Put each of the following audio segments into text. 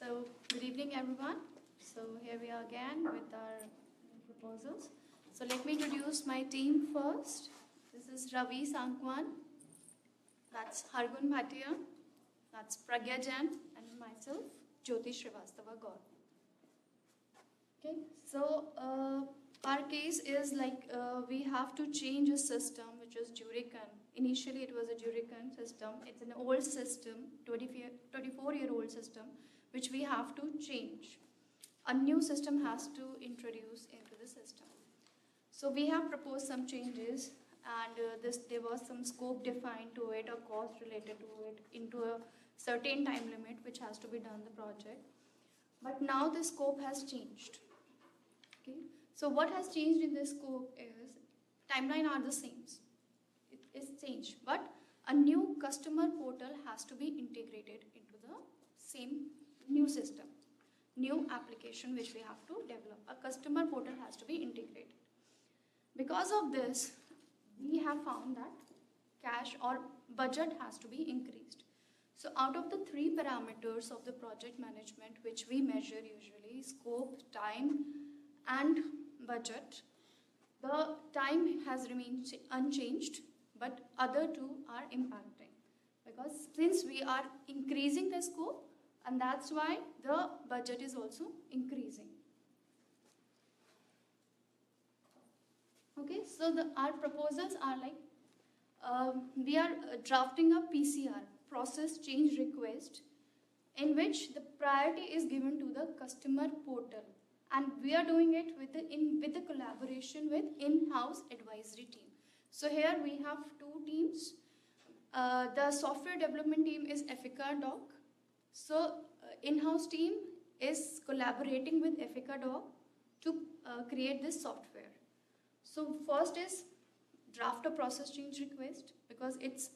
So, good evening everyone. So, here we are again with our proposals. So, let me introduce my team first. This is Ravi Sankwan, that's Hargun Bhatia, that's Pragya Jain, and myself, Jyoti Srivastava Gaur. Okay, so our case is like we have to change a system which is Jurican. Initially, it was a Jurican system. It's an old system, 24-year-old system, which we have to change. A new system has to introduce into the system. So we have proposed some changes, and there was some scope defined to it, or cost related to it, into a certain time limit which has to be done the project. But now the scope has changed. Okay. So what has changed in this scope is timeline are the same. It is changed, but a new customer portal has to be integrated into the same new system, new application which we have to develop. A customer portal has to be integrated. Because of this, we have found that cash or budget has to be increased. So out of the 3 parameters of the project management which we measure usually, scope, time and budget, the time has remained unchanged, but other 2 are impacting. Because since we are increasing the scope, and that's why the budget is also increasing. Okay, so our proposals are like, we are drafting a PCR, process change request, in which the priority is given to the customer portal. And we are doing it with the collaboration with in-house advisory team. So here we have 2 teams. The software development team is Effica Doc. So in-house team is collaborating with Effica Doc to create this software. So first is draft a process change request, because it's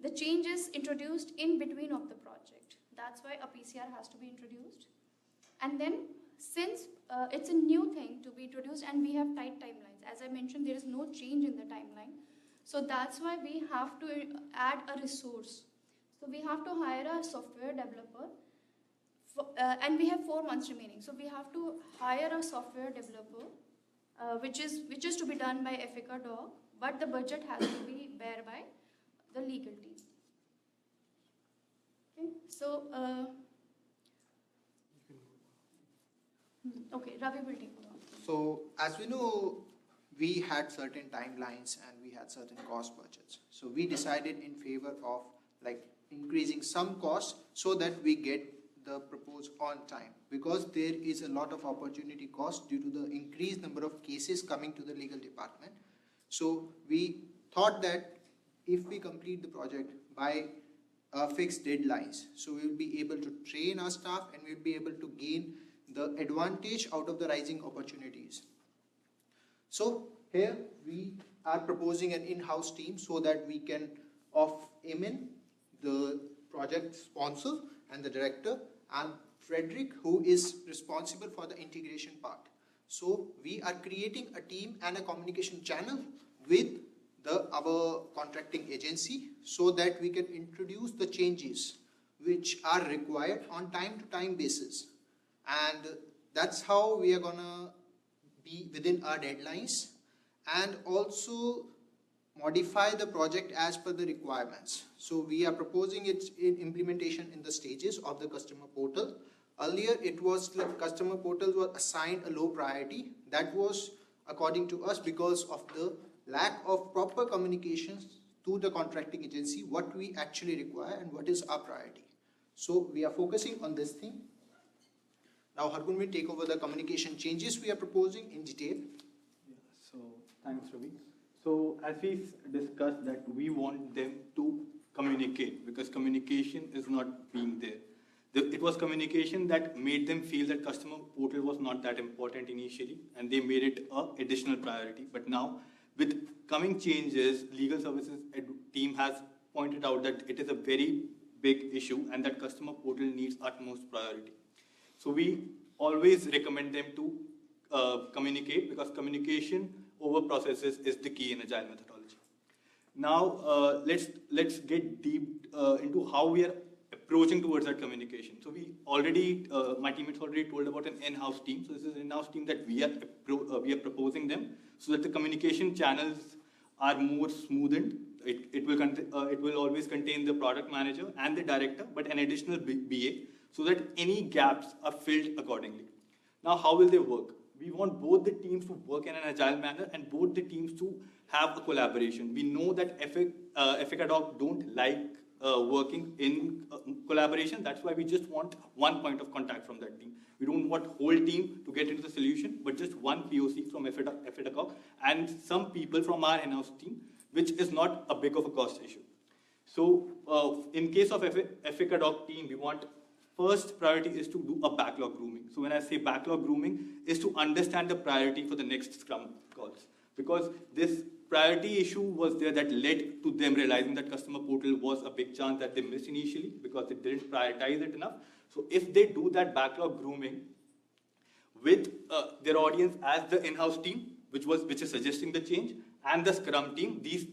the change is introduced in between of the project. That's why a PCR has to be introduced. And then since it's a new thing to be introduced and we have tight timelines, as I mentioned, there is no change in the timeline. So that's why we have to add a resource. So we have to hire a software developer, and we have 4 months remaining. So we have to hire a software developer, which is to be done by Effica Doc, but the budget has to be bear by the legal team. Okay, so okay, Ravi will take over. So as we know, we had certain timelines and we had certain cost budgets. So we decided in favor of like increasing some costs so that we get the proposed on time, because there is a lot of opportunity cost due to the increased number of cases coming to the legal department. So we thought that if we complete the project by fixed deadlines, so we will be able to train our staff and we will be able to gain the advantage out of the rising opportunities. So here we are proposing an in-house team so that we can in the project sponsor and the director, and Frederick, who is responsible for the integration part. So we are creating a team and a communication channel with our contracting agency so that we can introduce the changes which are required on time-to-time basis. And that's how we are gonna be within our deadlines and also modify the project as per the requirements. So we are proposing its implementation in the stages of the customer portal. Earlier it was like customer portals were assigned a low priority. That was according to us because of the lack of proper communications to the contracting agency, what we actually require and what is our priority. So we are focusing on this thing. Now Hargun will take over the communication changes we are proposing in detail. Yeah, so thanks Ravi. So as we discussed that we want them to communicate, because communication is not being there. It was communication that made them feel that customer portal was not that important initially, and they made it an additional priority. But now with coming changes, legal services team has pointed out that it is a very big issue and that customer portal needs utmost priority. So we always recommend them to communicate, because communication over processes is the key in agile methodology. Now let's get deep into how we are approaching towards that communication. So we already, my teammates already told about an in-house team. So this is an in-house team that we are proposing them so that the communication channels are more smoothened. It will always contain the product manager and the director, but an additional BA, so that any gaps are filled accordingly. Now, how will they work? We want both the teams to work in an agile manner and both the teams to have a collaboration. We know that Efficadoc don't like working in collaboration. That's why we just want one point of contact from that team. We don't want whole team to get into the solution, but just one POC from Efficadoc and some people from our in-house team, which is not a big of a cost issue. So in case of Efficadoc team, we want first priority is to do a backlog grooming. So when I say backlog grooming, is to understand the priority for the next Scrum calls. Because this priority issue was there that led to them realizing that customer portal was a big chance that they missed initially because they didn't prioritize it enough. So if they do that backlog grooming with their audience as the in-house team, which is suggesting the change, and the Scrum team, these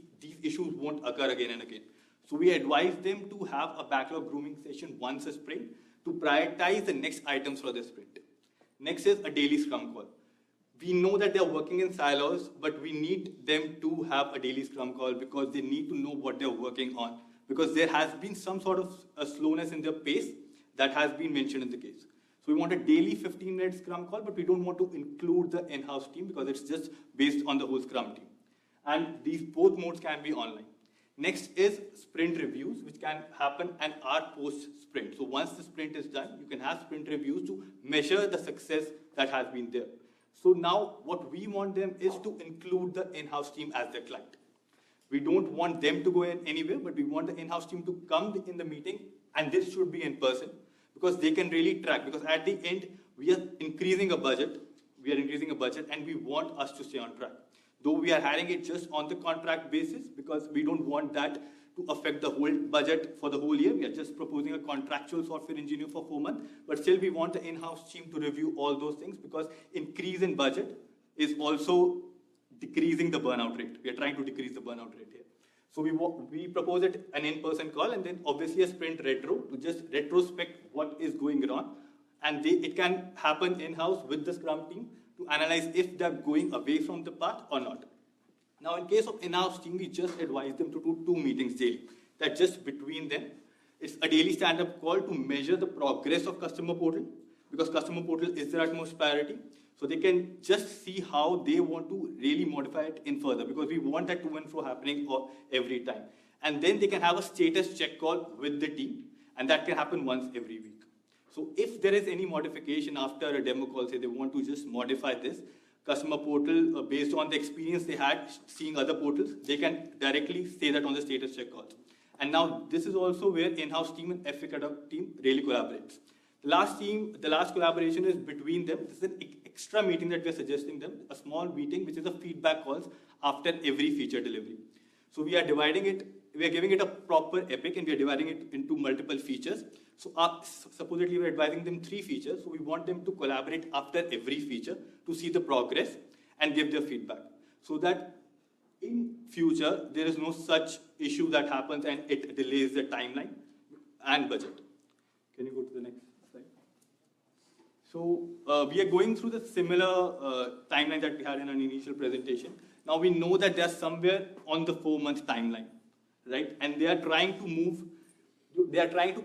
issues won't occur again and again. So we advise them to have a backlog grooming session once a sprint to prioritize the next items for the sprint. Next is a daily Scrum call. We know that they're working in silos, but we need them to have a daily Scrum call because they need to know what they're working on. Because there has been some sort of a slowness in their pace that has been mentioned in the case. So we want a daily 15-minute Scrum call, but we don't want to include the in-house team because it's just based on the whole Scrum team. And these both modes can be online. Next is sprint reviews, which can happen an hour post-sprint. So once the sprint is done, you can have sprint reviews to measure the success that has been there. So now what we want them is to include the in-house team as their client. We don't want them to go in anywhere, but we want the in-house team to come in the meeting, and this should be in person because they can really track. Because at the end, we are increasing a budget, and we want us to stay on track. Though we are hiring it just on the contract basis because we don't want that to affect the whole budget for the whole year. We are just proposing a contractual software engineer for 4 months, but still we want the in-house team to review all those things because increase in budget is also decreasing the burnout rate. We are trying to decrease the burnout rate here. So we propose it an in-person call and then obviously a sprint retro to just retrospect what is going on. And it can happen in-house with the Scrum team to analyze if they're going away from the path or not. Now, in case of in-house team, we just advise them to do 2 meetings daily. That just between them, it's a daily stand-up call to measure the progress of customer portal because customer portal is their utmost priority. So they can just see how they want to really modify it in further because we want that to and fro happening every time. And then they can have a status check call with the team, and that can happen once every week. So if there is any modification after a demo call, say they want to just modify this customer portal based on the experience they had seeing other portals, they can directly say that on the status check calls. And now this is also where in-house team and Efficadoc team really collaborates. The last collaboration is between them. This is an extra meeting that we are suggesting them, a small meeting which is a feedback calls after every feature delivery. So we are giving it a proper epic and we are dividing it into multiple features. So supposedly we're advising them 3 features. So we want them to collaborate after every feature to see the progress and give their feedback. So that in future, there is no such issue that happens and it delays the timeline and budget. Can you go to the next slide? So we are going through the similar timeline that we had in an initial presentation. Now we know that they are somewhere on the 4-month timeline, right? And they are trying to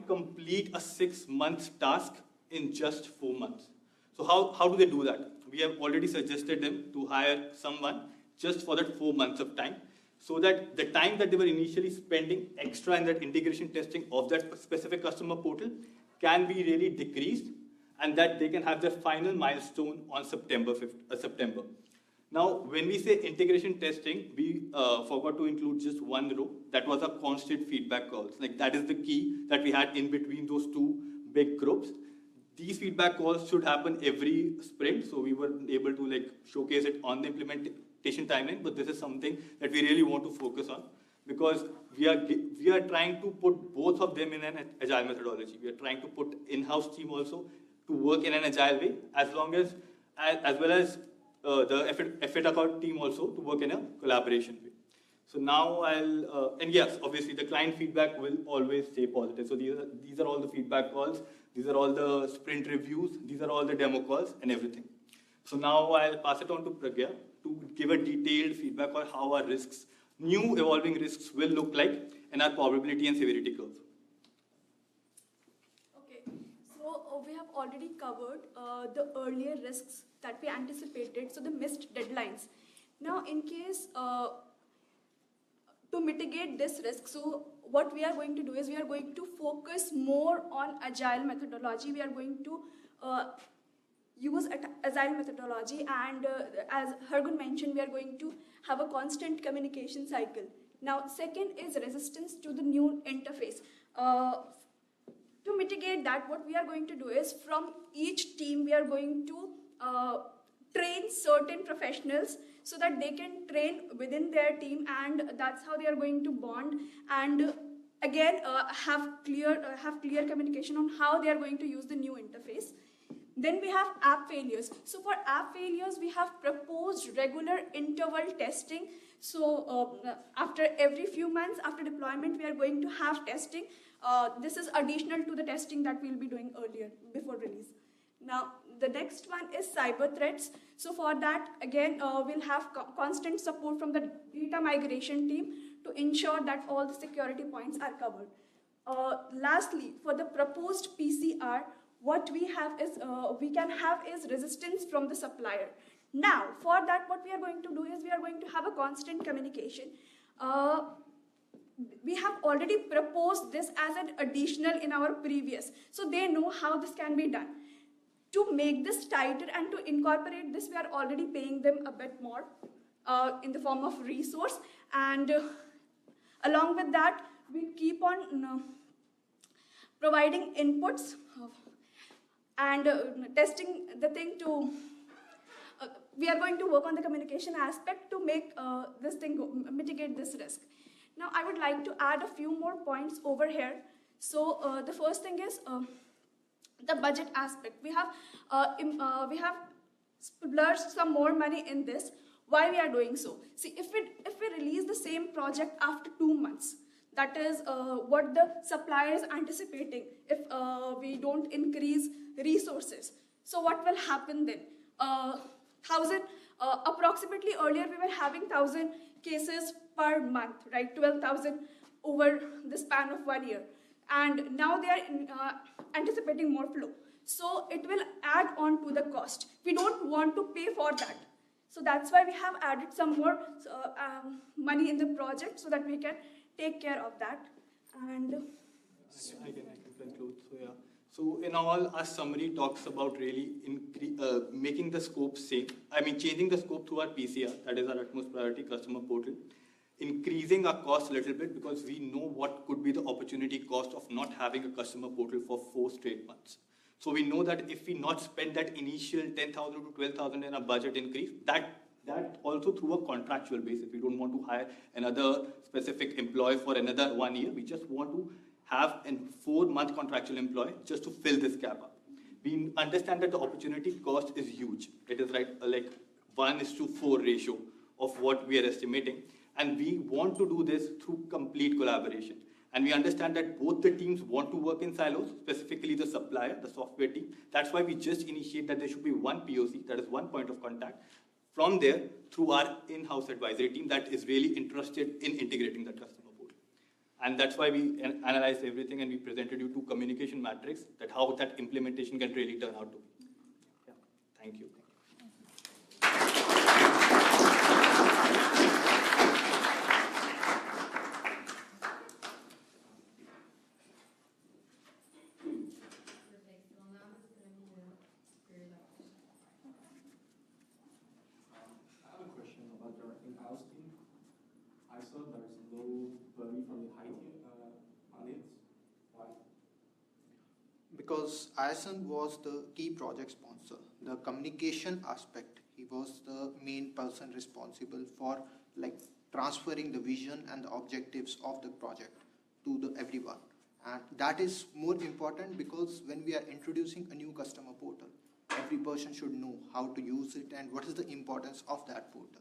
complete a 6-month task in just 4 months. So how do they do that? We have already suggested them to hire someone just for that 4 months of time, so that the time that they were initially spending extra in that integration testing of that specific customer portal can be really decreased, and that they can have their final milestone on September 5th. Now, when we say integration testing, we forgot to include just one row. That was a constant feedback calls. Like that is the key that we had in between those 2 big groups. These feedback calls should happen every sprint, so we were able to showcase it on the implementation timeline. But this is something that we really want to focus on because we are trying to put both of them in an agile methodology. We are trying to put in-house team also to work in an agile way, as well as the Efficadoc team also to work in a collaboration way. So now and yes, obviously the client feedback will always stay positive. So these are all the feedback calls, these are all the sprint reviews, these are all the demo calls and everything. So now I'll pass it on to Pragya to give a detailed feedback on how our risks, new evolving risks will look like and our probability and severity curves. Okay, so we have already covered the earlier risks that we anticipated, so the missed deadlines. Now, in case to mitigate this risk, so what we are going to do is we are going to focus more on agile methodology. We are going to use agile methodology, and as Hargun mentioned, we are going to have a constant communication cycle. Now, second is resistance to the new interface. To mitigate that, what we are going to do is from each team, we are going to train certain professionals so that they can train within their team, and that's how they are going to bond and again have clear communication on how they are going to use the new interface. Then we have app failures. So for app failures, we have proposed regular interval testing. So after every few months after deployment, we are going to have testing. This is additional to the testing that we'll be doing earlier before release. Now, the next one is cyber threats. So for that, again, we'll have constant support from the data migration team to ensure that all the security points are covered. Lastly, for the proposed PCR, what we can have is resistance from the supplier. Now, for that, what we are going to do is we are going to have a constant communication. We have already proposed this as an additional in our previous, so they know how this can be done. To make this tighter and to incorporate this, we are already paying them a bit more in the form of resource, and along with that, we keep on providing inputs and testing the thing to, we are going to work on the communication aspect to make this thing mitigate this risk. Now, I would like to add a few more points over here. So the first thing is the budget aspect. We have splurged some more money in this. Why we are doing so? See, if we release the same project after 2 months, that is what the supplier is anticipating. If we don't increase resources, so what will happen then? Approximately earlier we were having 1,000 cases per month, right? 12,000 over the span of 1 year, and now they are anticipating more flow. So it will add on to the cost. We don't want to pay for that. So that's why we have added some more money in the project so that we can take care of that. And I can conclude. So yeah. So in all, our summary talks about really making the scope same. I mean, changing the scope through our PCR, that is our utmost priority customer portal. Increasing our cost a little bit because we know what could be the opportunity cost of not having a customer portal for 4 straight months. So we know that if we not spend that initial 10,000 to 12,000 in a budget increase, that also through a contractual basis. We don't want to hire another specific employee for another 1 year. We just want to have a 4-month contractual employee just to fill this gap up. We understand that the opportunity cost is huge. It is like 1:4 ratio of what we are estimating. And we want to do this through complete collaboration. And we understand that both the teams want to work in silos, specifically the supplier, the software team. That's why we just initiate that there should be one POC, that is one point of contact. From there, through our in-house advisory team that is really interested in integrating that customer portal. And that's why we analyzed everything and we presented you 2 communication matrix, that how that implementation can really turn out to be. Yeah. Thank you. Because Ison was the key project sponsor. The communication aspect, he was the main person responsible for transferring the vision and the objectives of the project to everyone. And that is more important because when we are introducing a new customer portal, every person should know how to use it and what is the importance of that portal.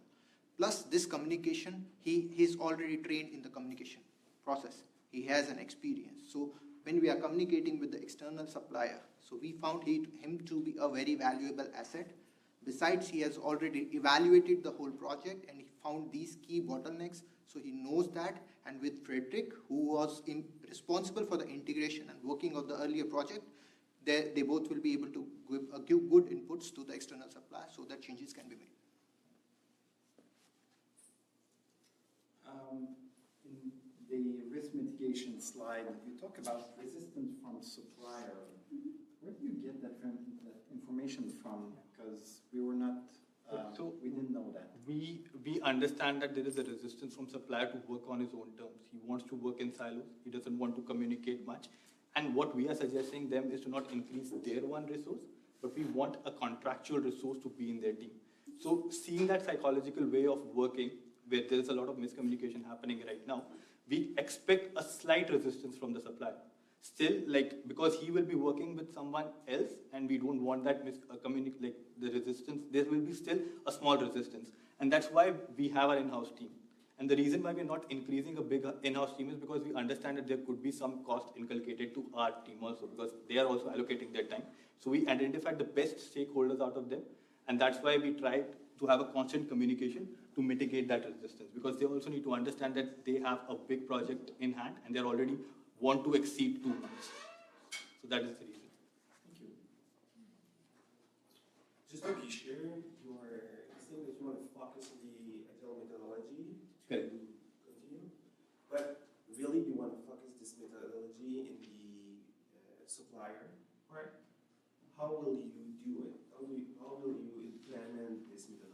Plus this communication, he's already trained in the communication process. He has an experience. So when we are communicating with the external supplier, so we found him to be a very valuable asset. Besides, he has already evaluated the whole project and he found these key bottlenecks. So he knows that. And with Frederick, who was responsible for the integration and working of the earlier project, they both will be able to give good inputs to the external supplier so that changes can be made. In the risk mitigation slide, you talk about resistance from supplier. Where do you get that information from? Because we were not, we didn't know that. We understand that there is a resistance from supplier to work on his own terms. He wants to work in silos. He doesn't want to communicate much. And what we are suggesting them is to not increase their one resource, but we want a contractual resource to be in their team. So seeing that psychological way of working, where there is a lot of miscommunication happening right now, we expect a slight resistance from the supplier. Still, because he will be working with someone else, and we don't want that the resistance, there will be still a small resistance. And that's why we have our in-house team. And the reason why we're not increasing a big in-house team is because we understand that there could be some cost inculcated to our team also, because they are also allocating their time. So we identified the best stakeholders out of them, and that's why we tried to have a constant communication to mitigate that resistance, because they also need to understand that they have a big project in hand and they already want to exceed 2 months. So that is the reason. Thank you. Just to be sure, you are saying that you want to focus on the agile methodology to Correct. continue, but really you want to focus this methodology in the supplier part. How will you do it? How will you implement this methodology?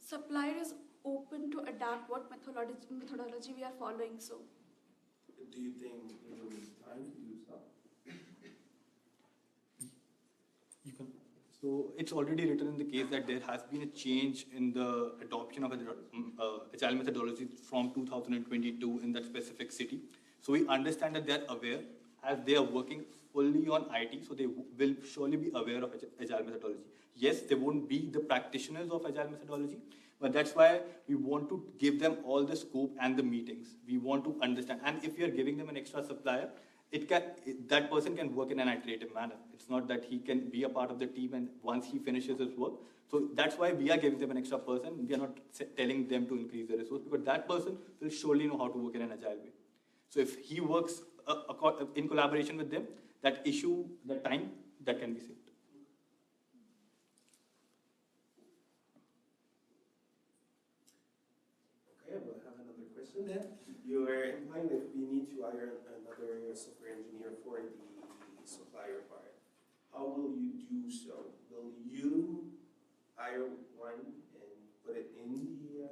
Supplier is open to adapt what methodology we are following. So Do you think it will need time to do stuff? You can. So it's already written in the case that there has been a change in the adoption of agile methodology from 2022 in that specific city. So we understand that they are aware, as they are working fully on IT, so they will surely be aware of agile methodology. Yes, they won't be the practitioners of agile methodology, but that's why we want to give them all the scope and the meetings. We want to understand, and if we are giving them an extra supplier, that person can work in an iterative manner. It's not that he can be a part of the team and once he finishes his work. So that's why we are giving them an extra person. We are not telling them to increase their resource, because that person will surely know how to work in an agile way. So if he works in collaboration with them, that issue, that time, that can be saved. Okay, we'll have another question then. You are implying that we need to hire another software engineer for the supplier part. How will you do so? Will you hire one and put it in the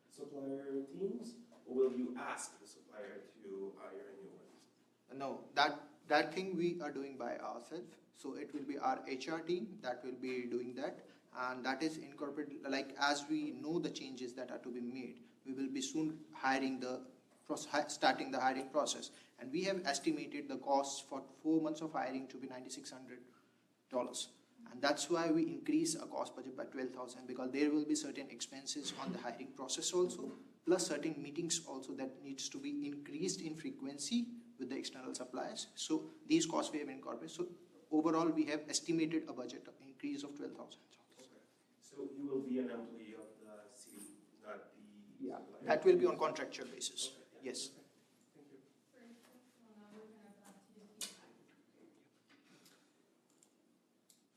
supplier teams, or will you ask the supplier to hire a new one? No, that thing we are doing by ourselves. So it will be our HR team that will be doing that, and that is incorporated. As we know the changes that are to be made, we will be soon starting the hiring process, and we have estimated the costs for 4 months of hiring to be $9,600, and that's why we increase our cost budget by 12,000, because there will be certain expenses on the hiring process also, plus certain meetings also that needs to be increased in frequency with the external suppliers. So these costs we have incorporated. So overall, we have estimated a budget increase of 12,000. Okay. So you will be an employee of the city, not the Yeah, supplier? that will be on contractual basis. Okay, yeah. Yes. Thank you.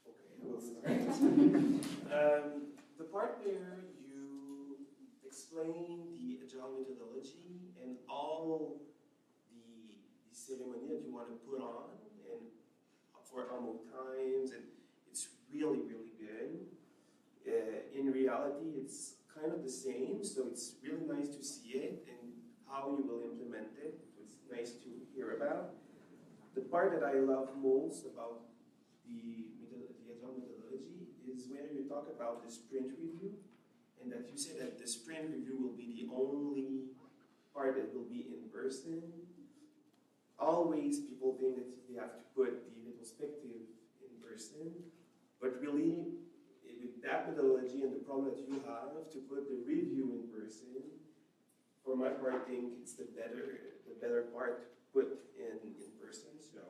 Okay, we'll start. The part where you explain the agile methodology and all the ceremony that you want to put on and for almost times, and it's really, really good. In reality, it's kind of the same, so it's really nice to see it and how you will implement it. It's nice to hear about. The part that I love most about the agile methodology is when you talk about the sprint review, and that you say that the sprint review will be the only part that will be in person. Always people think that they have to put the retrospective in person, but really with that methodology and the problem that you have to put the review in person. For my part, I think it's the better part put in person. So,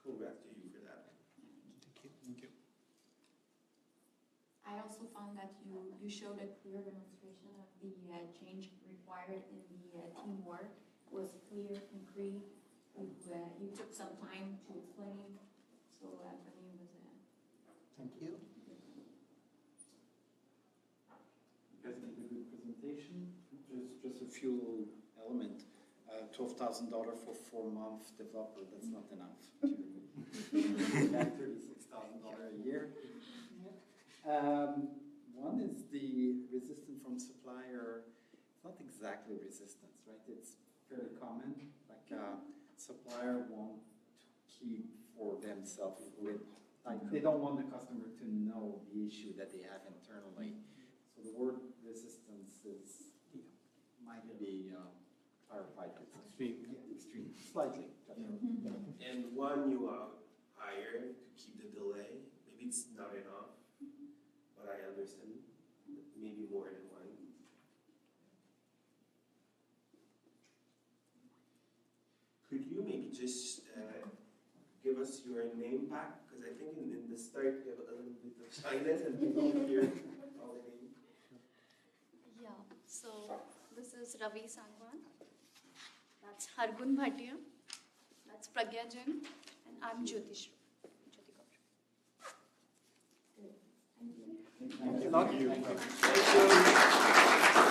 congrats to you for that. Thank you. I also found that you showed a clear demonstration of the change required in the teamwork. It was clear, concrete. You took some time to explain. So for me, it was Thank you. You guys did a good presentation. Just a few element. $12,000 for 4-month developer, that's not enough to get $36,000 a year. One is the resistance from supplier. It's not exactly resistance, right? It's fairly common. Like supplier won't keep for themselves with, like they don't want the customer to know the issue that they have internally. So the word resistance might be clarified. It's Extreme. extreme, slightly. And one you hire to keep the delay. Maybe it's not enough, but I understand. Maybe more than one. Could you maybe just give us your name back? Because I think in the start you have a little bit of shyness and people hear all the names. Yeah, so this is Ravi Sangwan. That's Hargun Bhatia. That's Pragya Jain. And I'm Jyoti Shru. Jyoti Kaur. Thank you. Thank you.